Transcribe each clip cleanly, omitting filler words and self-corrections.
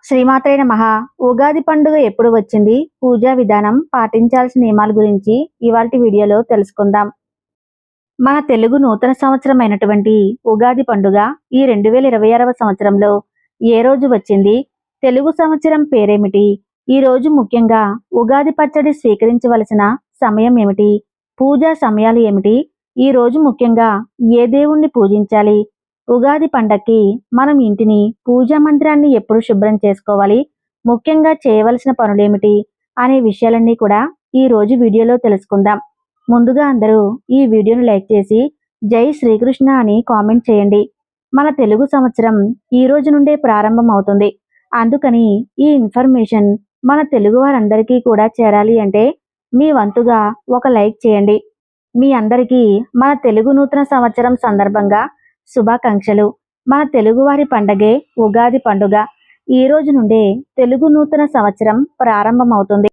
శ్రీమాత్రే నమః. ఉగాది పండుగ ఎప్పుడు వచ్చింది, పూజా విధానం, పాటించాల్సిన నియమాల గురించి ఇవాల్టి వీడియోలో తెలుసుకుందాం. మన తెలుగు నూతన సంవత్సరం అయినటువంటి ఉగాది పండుగ ఈ 2026వ సంవత్సరంలో ఏ రోజు వచ్చింది, తెలుగు సంవత్సరం పేరేమిటి, ఈ రోజు ముఖ్యంగా ఉగాది పచ్చడి స్వీకరించవలసిన సమయం ఏమిటి, పూజా సమయాలు ఏమిటి, ఈ రోజు ముఖ్యంగా ఏ దేవుణ్ణి పూజించాలి, ఉగాది పండక్కి మనం ఇంటిని, పూజా మందిరాన్ని ఎప్పుడు శుభ్రం చేసుకోవాలి, ముఖ్యంగా చేయవలసిన పనులేమిటి అనే విషయాలన్నీ కూడా ఈ రోజు వీడియోలో తెలుసుకుందాం. ముందుగా అందరూ ఈ వీడియోను లైక్ చేసి జై శ్రీకృష్ణ అని కామెంట్ చేయండి. మన తెలుగు సంవత్సరం ఈ రోజు నుండే ప్రారంభం అవుతుంది. అందుకని ఈ ఇన్ఫర్మేషన్ మన తెలుగు వారందరికీ కూడా చేరాలి అంటే మీ వంతుగా ఒక లైక్ చేయండి. మీ అందరికీ మన తెలుగు నూతన సంవత్సరం సందర్భంగా శుభాకాంక్షలు. మన తెలుగువారి పండగే ఉగాది పండుగ. ఈ రోజు నుండే తెలుగు నూతన సంవత్సరం ప్రారంభమవుతుంది.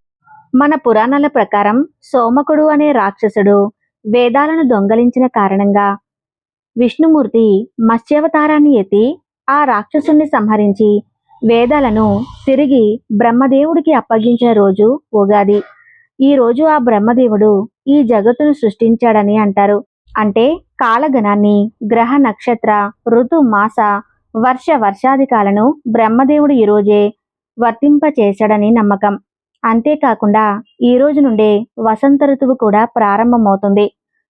మన పురాణాల ప్రకారం సోమకుడు అనే రాక్షసుడు వేదాలను దొంగలించిన కారణంగా విష్ణుమూర్తి మత్స్యావతారాన్ని ఎత్తి ఆ రాక్షసుని సంహరించి వేదాలను తిరిగి బ్రహ్మదేవుడికి అప్పగించిన రోజు ఉగాది. ఈ రోజు ఆ బ్రహ్మదేవుడు ఈ జగత్తును సృష్టించాడని అంటారు. అంటే కాలగణాన్ని, గ్రహ నక్షత్ర, ఋతు మాస, వర్షాదికాలను బ్రహ్మదేవుడు ఈరోజే వర్తింపచేశాడని నమ్మకం. అంతేకాకుండా ఈ రోజు నుండే వసంత ఋతువు కూడా ప్రారంభమవుతుంది.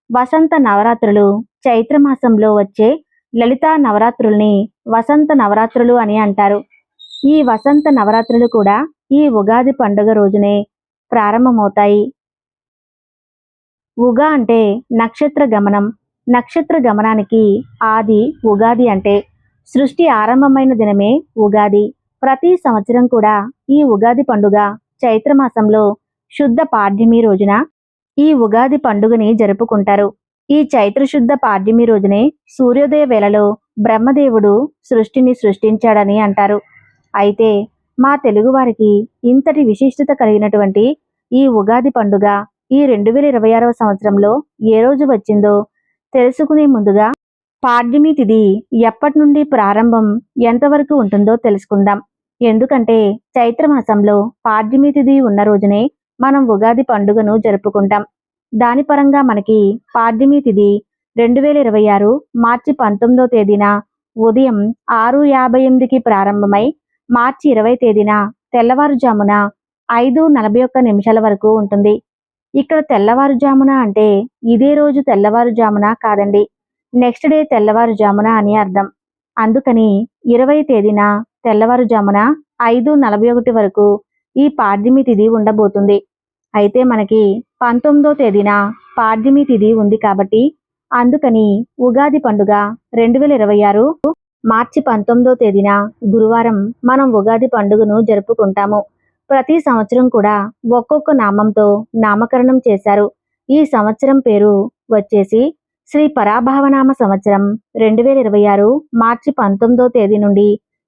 వసంత నవరాత్రులు చైత్రమాసంలో వచ్చే లలితా నవరాత్రుల్ని వసంత నవరాత్రులు అని అంటారు. ఈ వసంత నవరాత్రులు కూడా ఈ ఉగాది పండుగ రోజునే ప్రారంభమవుతాయి. ఉగా అంటే నక్షత్ర గమనం. నక్షత్ర గమనానికి ఆది ఉగాది. అంటే సృష్టి ఆరంభమైన దినమే ఉగాది. ప్రతి సంవత్సరం కూడా ఈ ఉగాది పండుగ చైత్రమాసంలో శుద్ధ పాడ్యమి రోజున ఈ ఉగాది పండుగని జరుపుకుంటారు. ఈ చైత్రశుద్ధ పాడ్యమి రోజునే సూర్యోదయ వేళలో బ్రహ్మదేవుడు సృష్టిని సృష్టించాడని అంటారు. అయితే మా తెలుగువారికి ఇంతటి విశిష్టత కలిగినటువంటి ఈ ఉగాది పండుగ ఈ 2026వ సంవత్సరంలో ఏ రోజు వచ్చిందో తెలుసుకునే ముందుగా పాడ్యమి తిథి ఎప్పటి నుండి ప్రారంభం, ఎంతవరకు ఉంటుందో తెలుసుకుందాం. ఎందుకంటే చైత్రమాసంలో పాడ్యమి తిథి ఉన్న రోజునే మనం ఉగాది పండుగను జరుపుకుంటాం. దాని పరంగా మనకి పాడ్యమి తిథి 2026 మార్చి 19వ తేదీన ఉదయం 6:58కి ప్రారంభమై మార్చి 20 తేదీన తెల్లవారుజామున 5:41 వరకు ఉంటుంది. ఇక్కడ తెల్లవారుజామున అంటే ఇదే రోజు తెల్లవారుజామున కాదండి, నెక్స్ట్ డే తెల్లవారుజామున అని అర్థం. అందుకని 20 తేదీన తెల్లవారుజామున 5:41 వరకు ఈ పాడ్యమి తిథి ఉండబోతుంది. అయితే మనకి 19వ తేదీన పాడ్యమి తిథి ఉంది కాబట్టి అందుకని ఉగాది పండుగ 2026 మార్చి 19వ తేదీన గురువారం మనం ఉగాది పండుగను జరుపుకుంటాము. ప్రతి సంవత్సరం కూడా ఒక్కొక్క నామంతో నామకరణం చేశారు. ఈ సంవత్సరం పేరు వచ్చేసి శ్రీ పరాభావనామ సంవత్సరం. 2026 మార్చి 19వ తేదీ నుండి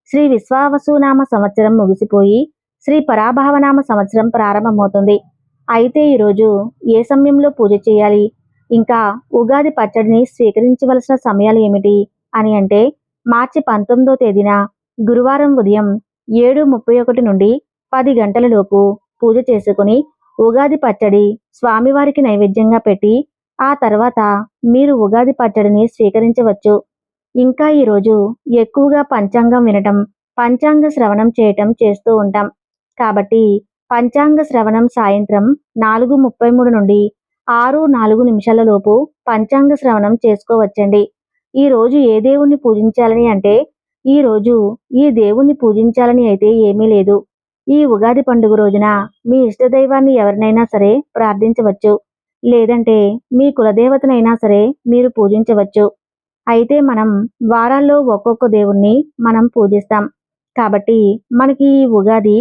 శ్రీ విశ్వావసునామ సంవత్సరం ముగిసిపోయి శ్రీ పరాభావనామ సంవత్సరం ప్రారంభమవుతుంది. అయితే ఈరోజు ఏ సమయంలో పూజ చేయాలి, ఇంకా ఉగాది పచ్చడిని స్వీకరించవలసిన సమయాలు ఏమిటి అని అంటే మార్చి 19వ తేదీన గురువారం ఉదయం 7:31 నుండి 10 గంటల లోపు పూజ చేసుకుని ఉగాది పచ్చడి స్వామివారికి నైవేద్యంగా పెట్టి ఆ తర్వాత మీరు ఉగాది పచ్చడిని స్వీకరించవచ్చు. ఇంకా ఈరోజు ఎక్కువగా పంచాంగం వినటం, పంచాంగ శ్రవణం చేయటం చేస్తూ ఉంటాం. కాబట్టి పంచాంగ శ్రవణం సాయంత్రం 4:33 నుండి 6:04 లోపు పంచాంగ శ్రవణం చేసుకోవచ్చండి. ఈ రోజు ఏ దేవుణ్ణి పూజించాలని అంటే ఈ రోజు ఈ దేవుణ్ణి పూజించాలని అయితే ఏమీ లేదు. ఈ ఉగాది పండుగ రోజున మీ ఇష్టదైవాన్ని ఎవరినైనా సరే ప్రార్థించవచ్చు, లేదంటే మీ కులదేవతనైనా సరే మీరు పూజించవచ్చు. అయితే మనం వారాల్లో ఒక్కొక్క దేవుణ్ణి మనం పూజిస్తాం. కాబట్టి మనకి ఈ ఉగాది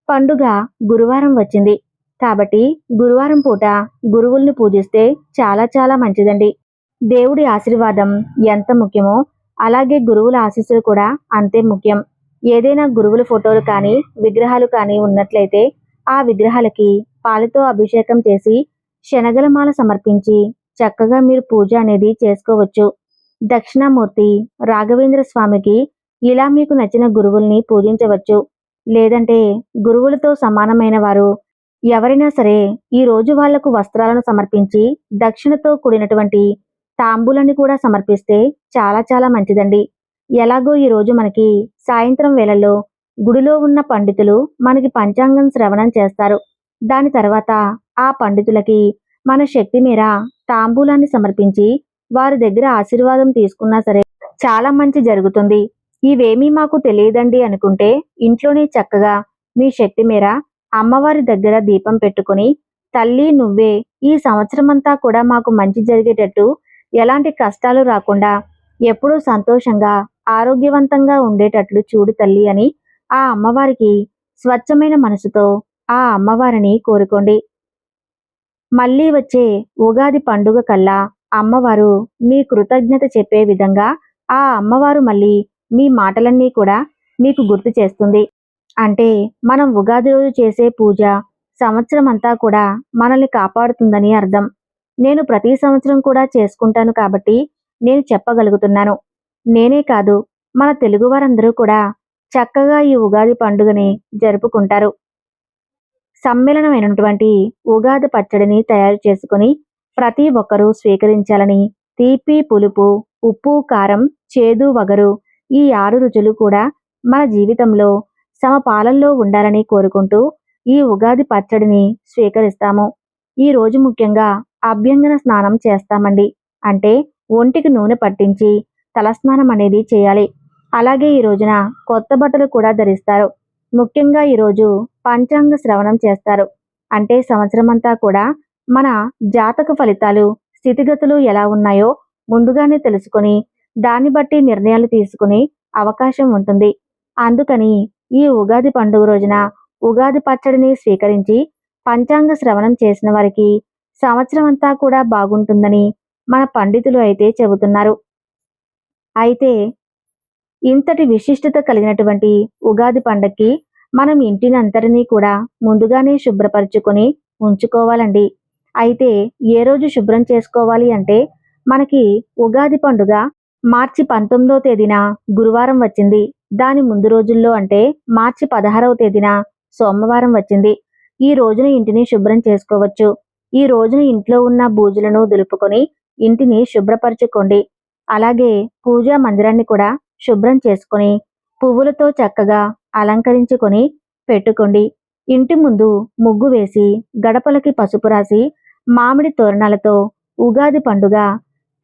పండుగ గురువారం వచ్చింది. కాబట్టి గురువారం పూట గురువుల్ని పూజిస్తే చాలా చాలా మంచిదండి. దేవుడి ఆశీర్వాదం ఎంత ముఖ్యమో అలాగే గురువుల ఆశీస్సులు కూడా అంతే ముఖ్యం. ఏదైనా గురువుల ఫోటోలు కానీ విగ్రహాలు కానీ ఉన్నట్లయితే ఆ విగ్రహాలకి పాలతో అభిషేకం చేసి శనగలమాల సమర్పించి చక్కగా మీరు పూజ అనేది చేసుకోవచ్చు. దక్షిణామూర్తి, రాఘవేంద్ర స్వామికి ఇలా మీకు నచ్చిన గురువుల్ని పూజించవచ్చు. లేదంటే గురువులతో సమానమైన వారు ఎవరైనా సరే ఈ రోజు వాళ్లకు వస్త్రాలను సమర్పించి దక్షిణతో కూడినటువంటి తాంబూలాన్ని కూడా సమర్పిస్తే చాలా చాలా మంచిదండి. ఎలాగో ఈ రోజు మనకి సాయంత్రం వేళల్లో గుడిలో ఉన్న పండితులు మనకి పంచాంగం శ్రవణం చేస్తారు. దాని తర్వాత ఆ పండితులకి మన శక్తి మేర తాంబూలాన్ని సమర్పించి వారి దగ్గర ఆశీర్వాదం తీసుకున్నా సరే చాలా మంచి జరుగుతుంది. ఇవేమీ మాకు తెలియదండి అనుకుంటే ఇంట్లోనే చక్కగా మీ శక్తి మేర అమ్మవారి దగ్గర దీపం పెట్టుకుని, తల్లి నువ్వే ఈ సంవత్సరమంతా కూడా మాకు మంచి జరిగేటట్టు, ఎలాంటి కష్టాలు రాకుండా ఎప్పుడూ సంతోషంగా ఆరోగ్యవంతంగా ఉండేటట్లు చూడు తల్లి అని ఆ అమ్మవారికి స్వచ్ఛమైన మనసుతో ఆ అమ్మవారిని కోరుకోండి. మళ్ళీ వచ్చే ఉగాది పండుగ కల్లా అమ్మవారు మీ కృతజ్ఞత చెప్పే విధంగా ఆ అమ్మవారు మళ్ళీ మీ మాటలన్నీ కూడా మీకు గుర్తు చేస్తుంది. అంటే మనం ఉగాది రోజు చేసే పూజ సంవత్సరం అంతా కూడా మనల్ని కాపాడుతుందని అర్థం. నేను ప్రతి సంవత్సరం కూడా చేసుకుంటాను కాబట్టి నేను చెప్పగలుగుతున్నాను. నేనే కాదు, మన తెలుగువారందరూ కూడా చక్కగా ఈ ఉగాది పండుగని జరుపుకుంటారు. సమ్మేళనమైనటువంటి ఉగాది పచ్చడిని తయారు చేసుకుని ప్రతి ఒక్కరూ స్వీకరించాలని, తీపి పులుపు, ఉప్పు కారం, చేదు వగరు ఈ 6 రుచులు కూడా మన జీవితంలో సమపాలల్లో ఉండాలని కోరుకుంటూ ఈ ఉగాది పచ్చడిని స్వీకరిస్తాము. ఈ రోజు ముఖ్యంగా అభ్యంగన స్నానం చేస్తామండి. అంటే ఒంటికి నూనె పట్టించి తలస్నానం అనేది చేయాలి. అలాగే ఈ రోజున కొత్త బట్టలు కూడా ధరిస్తారు. ముఖ్యంగా ఈరోజు పంచాంగ శ్రవణం చేస్తారు. అంటే సంవత్సరమంతా కూడా మన జాతక ఫలితాలు, స్థితిగతులు ఎలా ఉన్నాయో ముందుగానే తెలుసుకొని దాన్ని బట్టి నిర్ణయాలు తీసుకునే అవకాశం ఉంటుంది. అందుకని ఈ ఉగాది పండుగ రోజున ఉగాది పచ్చడిని స్వీకరించి పంచాంగ శ్రవణం చేసిన వారికి సంవత్సరం అంతా కూడా బాగుంటుందని మన పండితులు అయితే చెబుతున్నారు. అయితే ఇంతటి విశిష్టత కలిగినటువంటి ఉగాది పండక్కి మనం ఇంటినంతటినీ కూడా ముందుగానే శుభ్రపరచుకొని ఉంచుకోవాలండి. అయితే ఏ రోజు శుభ్రం చేసుకోవాలి అంటే మనకి ఉగాది పండుగ మార్చి 19వ తేదీన గురువారం వచ్చింది. దాని ముందు రోజుల్లో అంటే మార్చి 16వ తేదీన సోమవారం వచ్చింది. ఈ రోజున ఇంటిని శుభ్రం చేసుకోవచ్చు. ఈ రోజున ఇంట్లో ఉన్న బూజులను దులుపుకొని ఇంటిని శుభ్రపరచుకోండి. అలాగే పూజా మందిరాన్ని కూడా శుభ్రం చేసుకొని పువ్వులతో చక్కగా అలంకరించుకొని పెట్టుకోండి. ఇంటి ముందు ముగ్గు వేసి గడపలకి పసుపు రాసి మామిడి తోరణాలతో ఉగాది పండుగ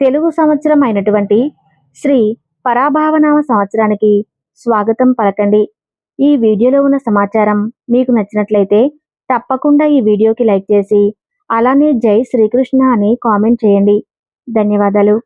తెలుగు సంవత్సరం అయినటువంటి శ్రీ పరాభావనామ సంవత్సరానికి స్వాగతం పలకండి. ఈ వీడియోలో ఉన్న సమాచారం మీకు నచ్చినట్లయితే తప్పకుండా ఈ వీడియోకి లైక్ చేసి అలానే జై శ్రీకృష్ణ అని కామెంట్ చేయండి. ధన్యవాదాలు.